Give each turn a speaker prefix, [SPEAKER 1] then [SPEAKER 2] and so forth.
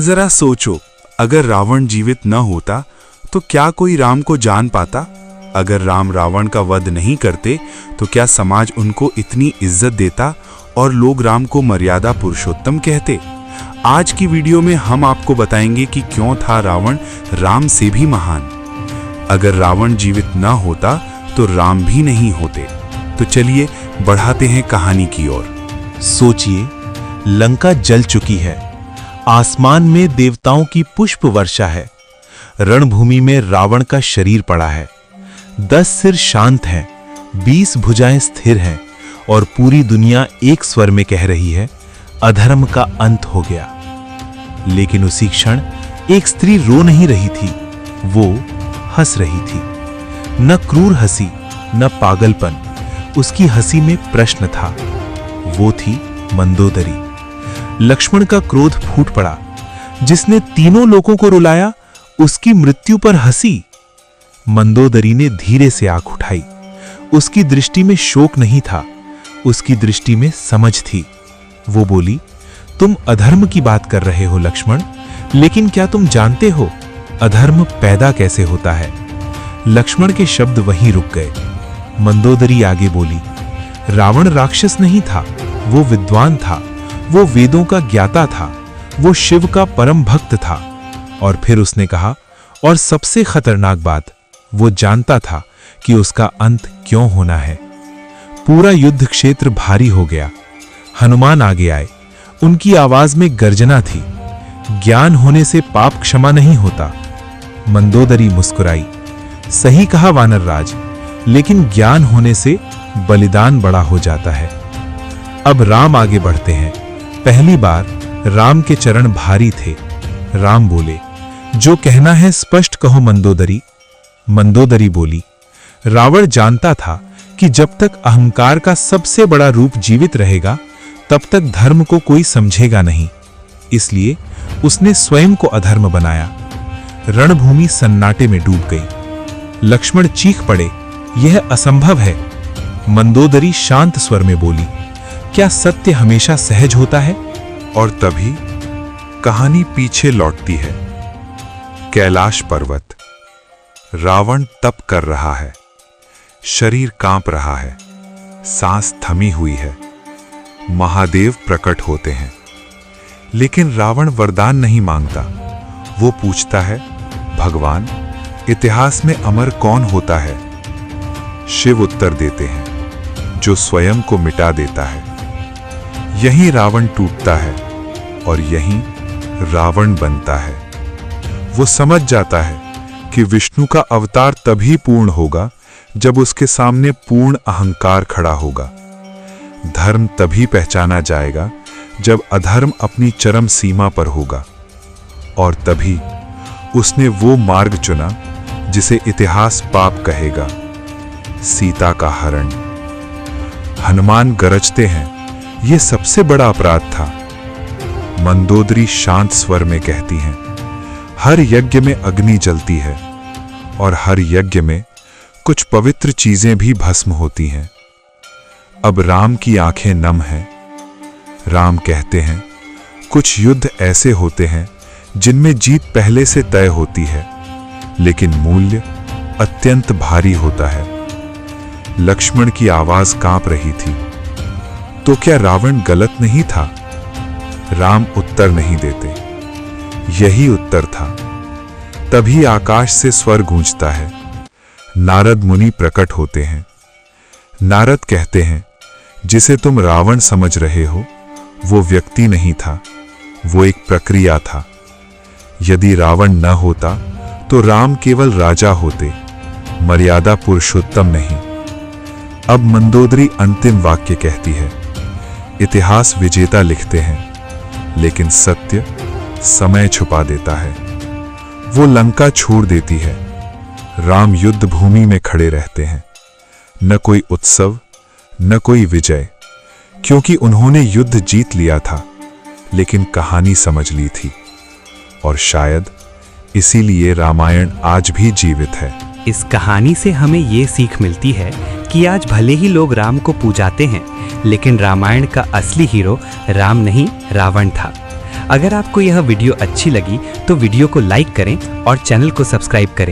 [SPEAKER 1] जरा सोचो, अगर रावण जीवित न होता तो क्या कोई राम को जान पाता? अगर राम रावण का वध नहीं करते तो क्या समाज उनको इतनी इज्जत देता और लोग राम को मर्यादा पुरुषोत्तम कहते? आज की वीडियो में हम आपको बताएंगे कि क्यों था रावण राम से भी महान। अगर रावण जीवित न होता तो राम भी नहीं होते। तो चलिए बढ़ाते हैं कहानी की ओर।
[SPEAKER 2] सोचिए, लंका जल चुकी है, आसमान में देवताओं की पुष्प वर्षा है, रणभूमि में रावण का शरीर पड़ा है, 10 सिर शांत हैं, 20 भुजाएं स्थिर हैं और पूरी दुनिया एक स्वर में कह रही है, अधर्म का अंत हो गया। लेकिन उसी क्षण एक स्त्री रो नहीं रही थी, वो हंस रही थी। न क्रूर हंसी, न पागलपन, उसकी हंसी में प्रश्न था। वो थी मंदोदरी। लक्ष्मण का क्रोध फूट पड़ा। जिसने तीनों लोगों को रुलाया, उसकी मृत्यु पर हंसी। मंदोदरी ने धीरे से आंख उठाई। उसकी दृष्टि में शोक नहीं था, उसकी दृष्टि में समझ थी। वो बोली, तुम अधर्म की बात कर रहे हो लक्ष्मण, लेकिन क्या तुम जानते हो अधर्म पैदा कैसे होता है? लक्ष्मण के शब्द वहीं रुक गए। मंदोदरी आगे बोली, रावण राक्षस नहीं था, वो विद्वान था, वो वेदों का ज्ञाता था, वो शिव का परम भक्त था। और फिर उसने कहा, और सबसे खतरनाक बात, वो जानता था कि उसका अंत क्यों होना है। पूरा युद्ध क्षेत्र भारी हो गया। हनुमान आगे आए। उनकी आवाज में गर्जना थी, ज्ञान होने से पाप क्षमा नहीं होता। मंदोदरी मुस्कुराई, सही कहा वानरराज, लेकिन ज्ञान होने से बलिदान बड़ा हो जाता है। अब राम आगे बढ़ते हैं। पहली बार राम के चरण भारी थे। राम बोले, जो कहना है स्पष्ट कहो मंदोदरी। मंदोदरी बोली, रावण जानता था कि जब तक अहंकार का सबसे बड़ा रूप जीवित रहेगा, तब तक धर्म को कोई समझेगा नहीं। इसलिए उसने स्वयं को अधर्म बनाया। रणभूमि सन्नाटे में डूब गई। लक्ष्मण चीख पड़े, यह असंभव है। मंदोदरी शांत स्वर में बोली, क्या सत्य हमेशा सहज होता है?
[SPEAKER 1] और तभी कहानी पीछे लौटती है। कैलाश पर्वत। रावण तप कर रहा है, शरीर कांप रहा है, सांस थमी हुई है। महादेव प्रकट होते हैं, लेकिन रावण वरदान नहीं मांगता। वो पूछता है, भगवान, इतिहास में अमर कौन होता है? शिव उत्तर देते हैं, जो स्वयं को मिटा देता है। यहीं रावण टूटता है और यहीं रावण बनता है। वो समझ जाता है कि विष्णु का अवतार तभी पूर्ण होगा जब उसके सामने पूर्ण अहंकार खड़ा होगा। धर्म तभी पहचाना जाएगा जब अधर्म अपनी चरम सीमा पर होगा। और तभी उसने वो मार्ग चुना जिसे इतिहास पाप कहेगा, सीता का हरण। हनुमान गरजते हैं, यह सबसे बड़ा अपराध था। मंदोदरी शांत स्वर में कहती हैं, हर यज्ञ में अग्नि जलती है और हर यज्ञ में कुछ पवित्र चीजें भी भस्म होती हैं। अब राम की आंखें नम हैं। राम कहते हैं, कुछ युद्ध ऐसे होते हैं जिनमें जीत पहले से तय होती है, लेकिन मूल्य अत्यंत भारी होता है। लक्ष्मण की आवाज कांप रही थी, तो क्या रावण गलत नहीं था? राम उत्तर नहीं देते। यही उत्तर था। तभी आकाश से स्वर गूंजता है। नारद मुनि प्रकट होते हैं। नारद कहते हैं, जिसे तुम रावण समझ रहे हो, वो व्यक्ति नहीं था, वो एक प्रक्रिया था। यदि रावण न होता तो राम केवल राजा होते, मर्यादा पुरुषोत्तम नहीं। अब मंदोदरी अंतिम वाक्य कहती है, इतिहास विजेता लिखते हैं, लेकिन सत्य समय छुपा देता है। वो लंका छोड़ देती है। राम युद्ध भूमि में खड़े रहते हैं। न कोई उत्सव, न कोई विजय, क्योंकि उन्होंने युद्ध जीत लिया था, लेकिन कहानी समझ ली थी। और शायद इसीलिए रामायण आज भी जीवित है।
[SPEAKER 3] इस कहानी से हमें ये सीख मिलती है कि आज भले ही लोग राम को पूजाते हैं, लेकिन रामायण का असली हीरो राम नहीं, रावण था। अगर आपको यह वीडियो अच्छी लगी तो वीडियो को लाइक करें और चैनल को सब्सक्राइब करें।